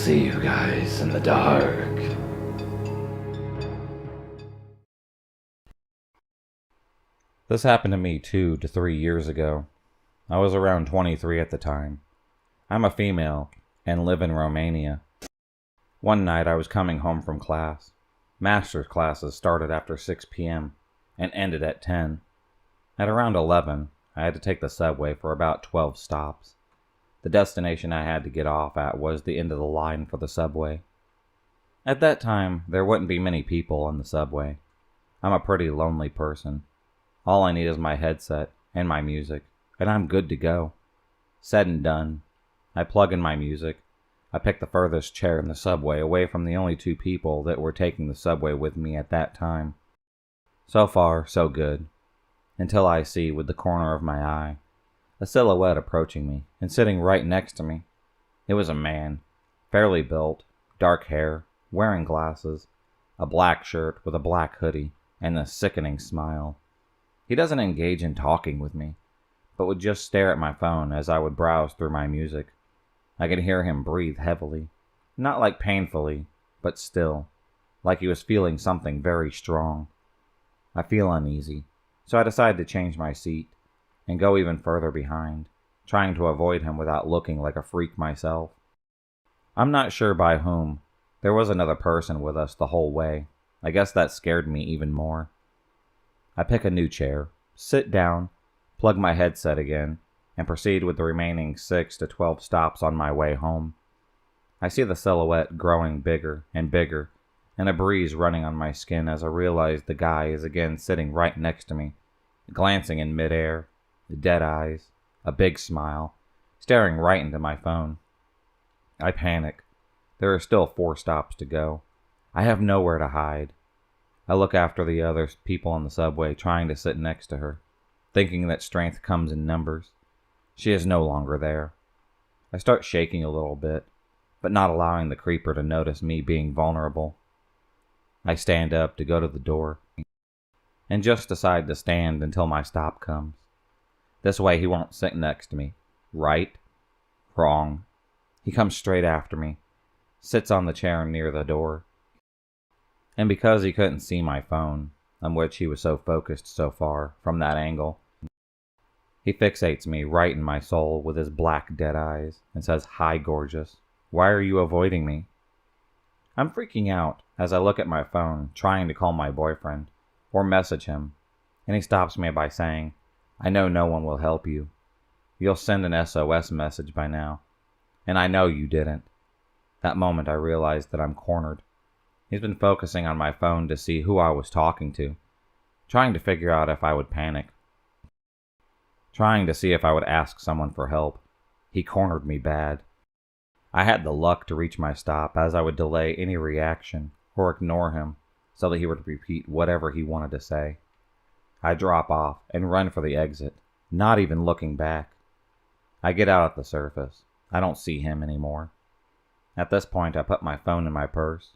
see you guys in the dark. This happened to me 2 to 3 years ago. I was around 23 at the time. I'm a female and live in Romania. One night I was coming home from class. Master's classes started after 6 p.m. and ended at 10. At around 11, I had to take the subway for about 12 stops. The destination I had to get off at was the end of the line for the subway. At that time, there wouldn't be many people on the subway. I'm a pretty lonely person. All I need is my headset and my music, and I'm good to go. Said and done. I plug in my music. I pick the furthest chair in the subway away from the only 2 people that were taking the subway with me at that time. So far, so good. Until I see, with the corner of my eye, a silhouette approaching me and sitting right next to me. It was a man, fairly built, dark hair, wearing glasses, a black shirt with a black hoodie, and a sickening smile. He doesn't engage in talking with me, but would just stare at my phone as I would browse through my music. I could hear him breathe heavily, not like painfully, but still, like he was feeling something very strong. I feel uneasy, so I decide to change my seat and go even further behind, trying to avoid him without looking like a freak myself. I'm not sure by whom. There was another person with us the whole way. I guess that scared me even more. I pick a new chair, sit down, plug my headset again, and proceed with the remaining 6 to 12 stops on my way home. I see the silhouette growing bigger and bigger, and a breeze running on my skin as I realize the guy is again sitting right next to me, glancing in midair, dead eyes, a big smile, staring right into my phone. I panic. There are still 4 stops to go. I have nowhere to hide. I look after the other people on the subway, trying to sit next to her, thinking that strength comes in numbers. She is no longer there. I start shaking a little bit, but not allowing the creeper to notice me being vulnerable. I stand up to go to the door, and just decide to stand until my stop comes. This way he won't sit next to me. Right? Wrong. He comes straight after me, sits on the chair near the door. And because he couldn't see my phone, on which he was so focused so far, from that angle, he fixates me right in my soul with his black dead eyes and says, "Hi, gorgeous. Why are you avoiding me?" I'm freaking out as I look at my phone, trying to call my boyfriend or message him, and he stops me by saying, "I know no one will help you. You'll send an SOS message by now, and I know you didn't." That moment I realized that I'm cornered. He's been focusing on my phone to see who I was talking to, trying to figure out if I would panic, trying to see if I would ask someone for help. He cornered me bad. I had the luck to reach my stop as I would delay any reaction or ignore him so that he would repeat whatever he wanted to say. I drop off and run for the exit, not even looking back. I get out at the surface. I don't see him anymore. At this point, I put my phone in my purse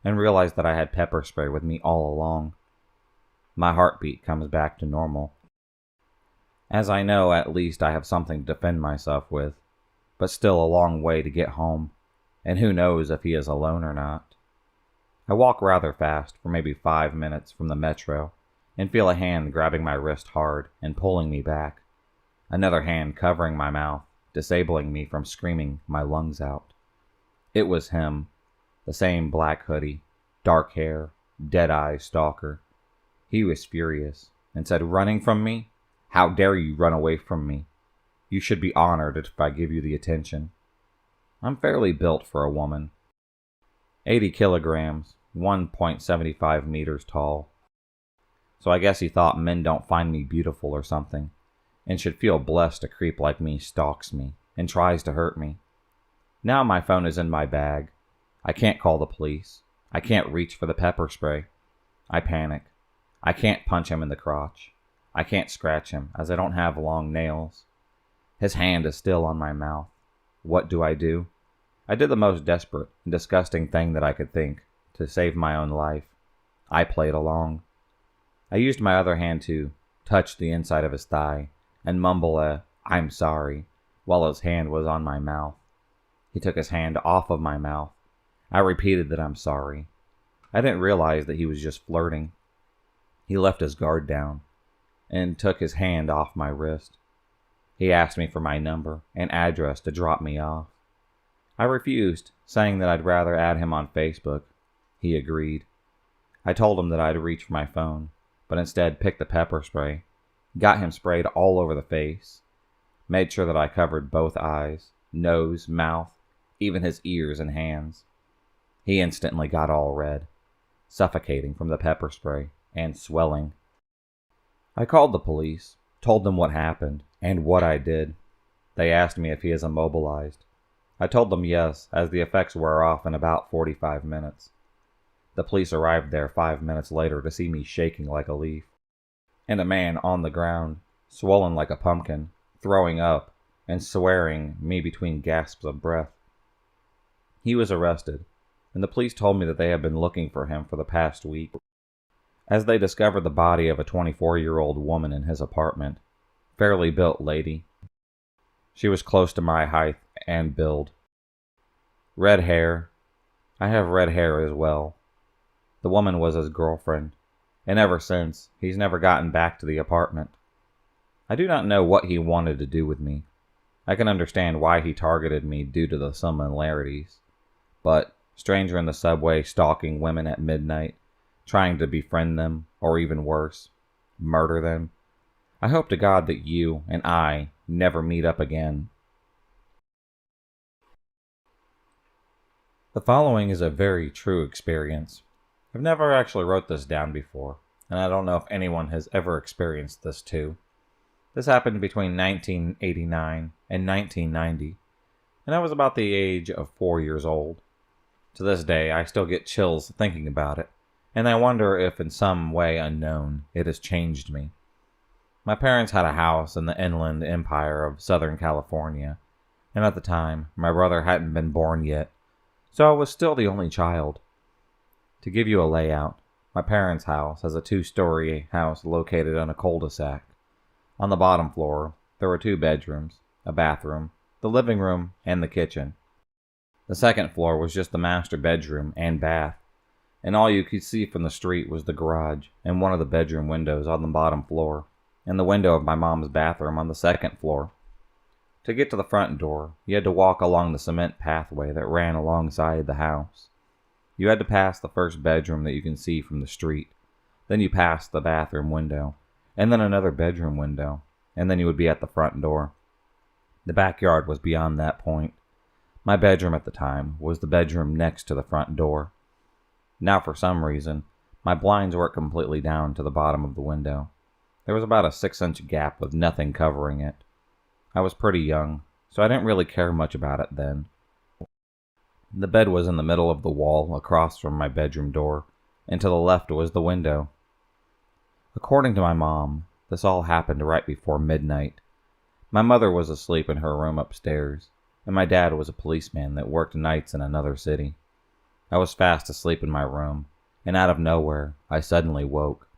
and realize that I had pepper spray with me all along. My heartbeat comes back to normal, as I know at least I have something to defend myself with, but still a long way to get home, and who knows if he is alone or not. I walk rather fast for maybe 5 minutes from the metro and feel a hand grabbing my wrist hard and pulling me back, another hand covering my mouth, disabling me from screaming my lungs out. It was him. The same black hoodie, dark hair, dead-eye stalker. He was furious and said, "Running from me? How dare you run away from me? You should be honored if I give you the attention." I'm fairly built for a woman. 80 kilograms, 1.75 meters tall. So I guess he thought men don't find me beautiful or something, and should feel blessed a creep like me stalks me and tries to hurt me. Now my phone is in my bag. I can't call the police. I can't reach for the pepper spray. I panic. I can't punch him in the crotch. I can't scratch him as I don't have long nails. His hand is still on my mouth. What do? I did the most desperate and disgusting thing that I could think to save my own life. I played along. I used my other hand to touch the inside of his thigh and mumble a "I'm sorry" while his hand was on my mouth. He took his hand off of my mouth I repeated that I'm sorry. I didn't realize that he was just flirting. He left his guard down and took his hand off my wrist. He asked me for my number and address to drop me off. I refused, saying that I'd rather add him on Facebook. He agreed. I told him that I'd reach for my phone, but instead picked the pepper spray, got him sprayed all over the face, made sure that I covered both eyes, nose, mouth, even his ears and hands. He instantly got all red, suffocating from the pepper spray and swelling. I called the police, told them what happened and what I did. They asked me if he is immobilized. I told them yes, as the effects wear off in about 45 minutes. The police arrived there 5 minutes later to see me shaking like a leaf, and a man on the ground, swollen like a pumpkin, throwing up, and swearing me between gasps of breath. He was arrested, and the police told me that they had been looking for him for the past week, as they discovered the body of a 24-year-old woman in his apartment, fairly built lady. She was close to my height and build. Red hair. I have red hair as well. The woman was his girlfriend, and ever since, he's never gotten back to the apartment. I do not know what he wanted to do with me. I can understand why he targeted me due to the similarities, but stranger in the subway stalking women at midnight, trying to befriend them, or even worse, murder them. I hope to God that you and I never meet up again. The following is a very true experience. I've never actually wrote this down before, and I don't know if anyone has ever experienced this too. This happened between 1989 and 1990, and I was about the age of 4 years old. To this day, I still get chills thinking about it, and I wonder if in some way unknown it has changed me. My parents had a house in the inland empire of Southern California, and at the time, my brother hadn't been born yet, so I was still the only child. To give you a layout, my parents' house has a 2-story house located on a cul-de-sac. On the bottom floor, there were 2 bedrooms, a bathroom, the living room, and the kitchen. The second floor was just the master bedroom and bath, and all you could see from the street was the garage and one of the bedroom windows on the bottom floor, and the window of my mom's bathroom on the second floor. To get to the front door, you had to walk along the cement pathway that ran alongside the house. You had to pass the first bedroom that you can see from the street, then you passed the bathroom window, and then another bedroom window, and then you would be at the front door. The backyard was beyond that point. My bedroom at the time was the bedroom next to the front door. Now, for some reason, my blinds weren't completely down to the bottom of the window. There was about a 6-inch gap with nothing covering it. I was pretty young, so I didn't really care much about it then. The bed was in the middle of the wall across from my bedroom door, and to the left was the window. According to my mom, this all happened right before midnight. My mother was asleep in her room upstairs, and my dad was a policeman that worked nights in another city. I was fast asleep in my room, and out of nowhere, I suddenly woke.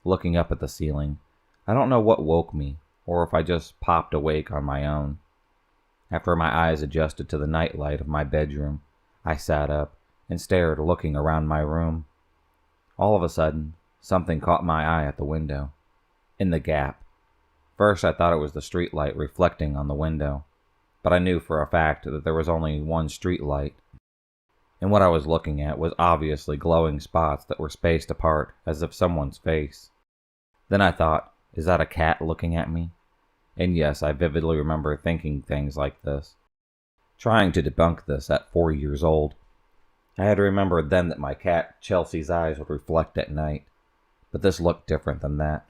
Looking up at the ceiling, I don't know what woke me, or if I just popped awake on my own. After my eyes adjusted to the nightlight of my bedroom, I sat up and stared, looking around my room. All of a sudden, something caught my eye at the window, in the gap. First, I thought it was the street light reflecting on the window, but I knew for a fact that there was only one street light, and what I was looking at was obviously glowing spots that were spaced apart as if someone's face. Then I thought, is that a cat looking at me? And yes, I vividly remember thinking things like this, trying to debunk this at 4 years old. I had remembered then that my cat Chelsea's eyes would reflect at night, but this looked different than that.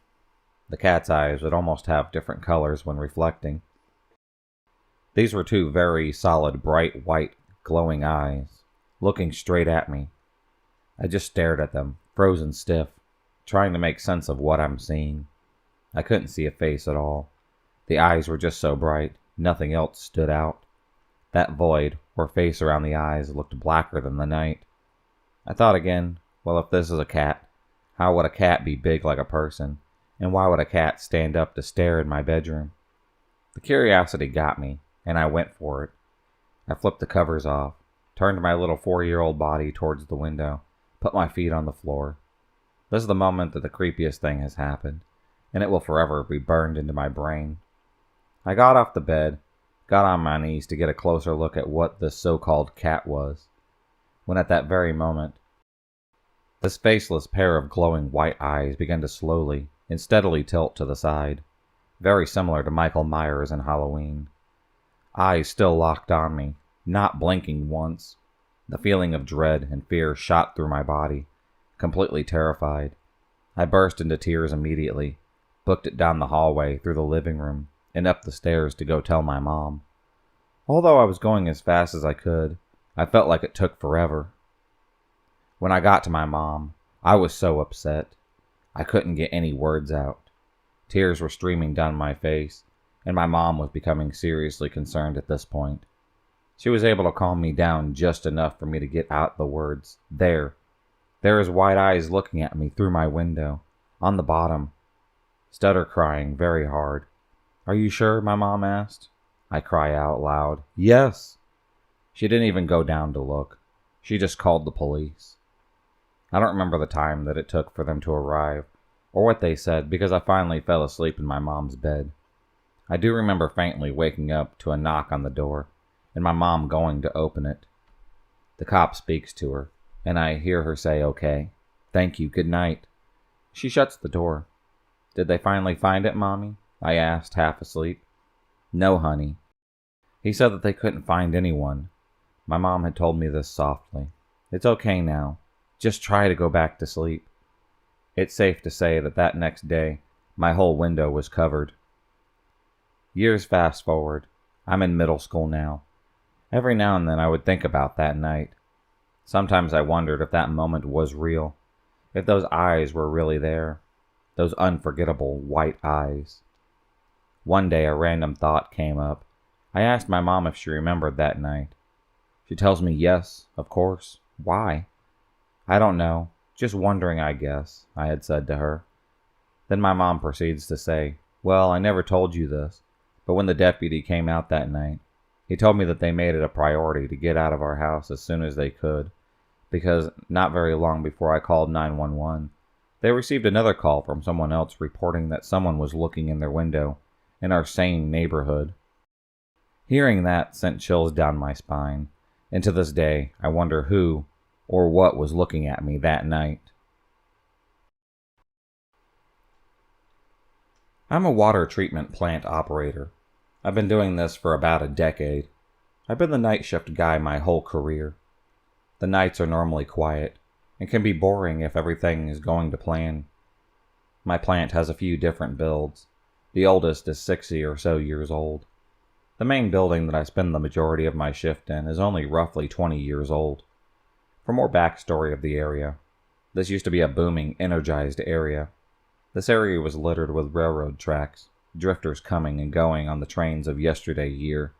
The cat's eyes would almost have different colors when reflecting. These were 2 very solid, bright, white, glowing eyes, looking straight at me. I just stared at them, frozen stiff, trying to make sense of what I'm seeing. I couldn't see a face at all. The eyes were just so bright, nothing else stood out. That void, or face around the eyes, looked blacker than the night. I thought again, well, if this is a cat, how would a cat be big like a person? And why would a cat stand up to stare in my bedroom? The curiosity got me, and I went for it. I flipped the covers off, turned my little 4-year-old body towards the window, put my feet on the floor. This is the moment that the creepiest thing has happened, and it will forever be burned into my brain. I got off the bed, got on my knees to get a closer look at what this so-called cat was, when at that very moment, this faceless pair of glowing white eyes began to slowly and steadily tilt to the side, very similar to Michael Myers in Halloween. Eyes still locked on me, not blinking once. The feeling of dread and fear shot through my body, completely terrified. I burst into tears immediately, booked it down the hallway, through the living room, and up the stairs to go tell my mom. Although I was going as fast as I could, I felt like it took forever. When I got to my mom, I was so upset. I couldn't get any words out. Tears were streaming down my face, and my mom was becoming seriously concerned at this point. She was able to calm me down just enough for me to get out the words, There is white eyes looking at me through my window, on the bottom. Stutter crying very hard. Are you sure? My mom asked. I cry out loud, Yes! She didn't even go down to look. She just called the police. I don't remember the time that it took for them to arrive, or what they said, because I finally fell asleep in my mom's bed. I do remember faintly waking up to a knock on the door, and my mom going to open it. The cop speaks to her, and I hear her say, Okay, thank you, good night. She shuts the door. Did they finally find it, Mommy? I asked, half asleep. No, honey. He said that they couldn't find anyone. My mom had told me this softly. It's okay now. Just try to go back to sleep. It's safe to say that that next day, my whole window was covered. Years fast forward. I'm in middle school now. Every now and then I would think about that night. Sometimes I wondered if that moment was real, if those eyes were really there, those unforgettable white eyes. One day a random thought came up. I asked my mom if she remembered that night. She tells me yes, of course. Why? I don't know. Just wondering, I guess, I had said to her. Then my mom proceeds to say, Well, I never told you this, but when the deputy came out that night, he told me that they made it a priority to get out of our house as soon as they could, because not very long before I called 911, they received another call from someone else reporting that someone was looking in their window in our same neighborhood. Hearing that sent chills down my spine, and to this day, I wonder who or what was looking at me that night. I'm a water treatment plant operator. I've been doing this for about a decade. I've been the night shift guy my whole career. The nights are normally quiet and can be boring if everything is going to plan. My plant has a few different builds. The oldest is 60 or so years old. The main building that I spend the majority of my shift in is only roughly 20 years old. For more backstory of the area, this used to be a booming, energized area. This area was littered with railroad tracks, drifters coming and going on the trains of yesterday year.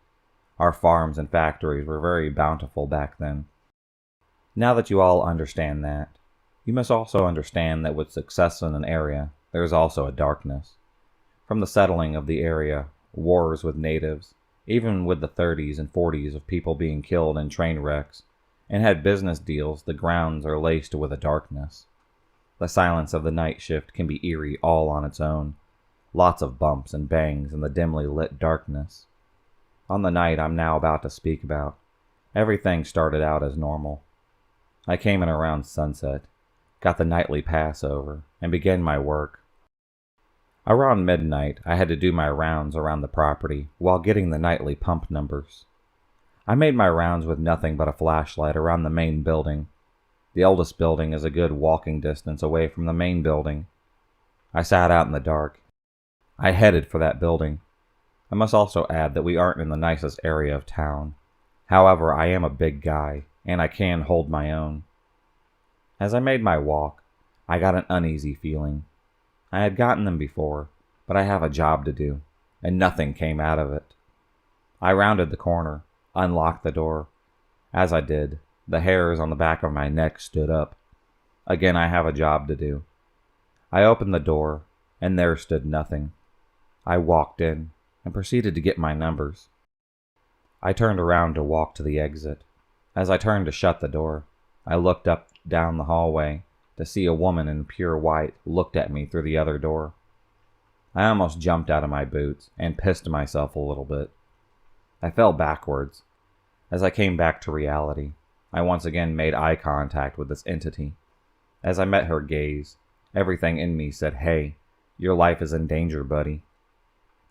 Our farms and factories were very bountiful back then. Now that you all understand that, you must also understand that with success in an area, there is also a darkness. From the settling of the area, wars with natives, even with the 30s and 40s of people being killed in train wrecks, and had business deals, the grounds are laced with a darkness. The silence of the night shift can be eerie all on its own. Lots of bumps and bangs in the dimly lit darkness. On the night I'm now about to speak about, everything started out as normal. I came in around sunset, got the nightly pass over, and began my work. Around midnight, I had to do my rounds around the property while getting the nightly pump numbers. I made my rounds with nothing but a flashlight around the main building. The oldest building is a good walking distance away from the main building. I sat out in the dark. I headed for that building. I must also add that we aren't in the nicest area of town. However, I am a big guy, and I can hold my own. As I made my walk, I got an uneasy feeling. I had gotten them before, but I have a job to do, and nothing came out of it. I rounded the corner, unlocked the door. As I did, the hairs on the back of my neck stood up. Again, I have a job to do. I opened the door, and there stood nothing. I walked in and proceeded to get my numbers. I turned around to walk to the exit. As I turned to shut the door, I looked up down the hallway to see a woman in pure white looked at me through the other door. I almost jumped out of my boots and pissed myself a little bit. I fell backwards. As I came back to reality, I once again made eye contact with this entity. As I met her gaze, everything in me said, "Hey, your life is in danger, buddy."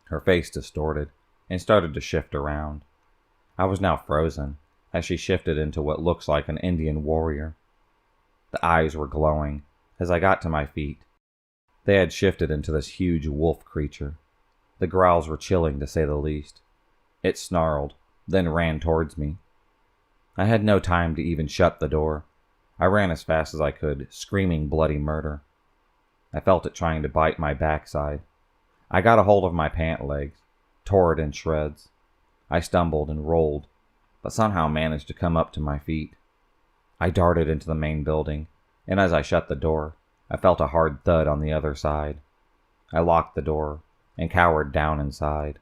Her face distorted and started to shift around. I was now frozen as she shifted into what looks like an Indian warrior. The eyes were glowing as I got to my feet. They had shifted into this huge wolf creature. The growls were chilling, to say the least. It snarled, then ran towards me. I had no time to even shut the door. I ran as fast as I could, screaming bloody murder. I felt it trying to bite my backside. I got a hold of my pant legs, tore it in shreds. I stumbled and rolled, but somehow managed to come up to my feet. I darted into the main building, and as I shut the door, I felt a hard thud on the other side. I locked the door and cowered down inside.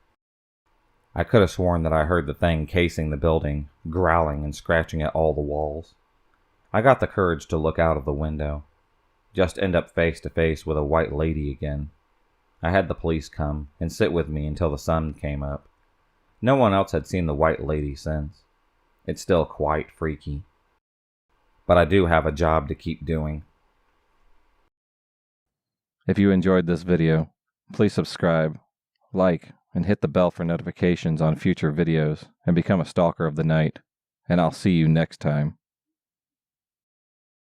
I could have sworn that I heard the thing casing the building, growling and scratching at all the walls. I got the courage to look out of the window, just end up face to face with a white lady again. I had the police come and sit with me until the sun came up. No one else had seen the white lady since. It's still quite freaky. But I do have a job to keep doing. If you enjoyed this video, please subscribe, like, and hit the bell for notifications on future videos and become a stalker of the night. And I'll see you next time.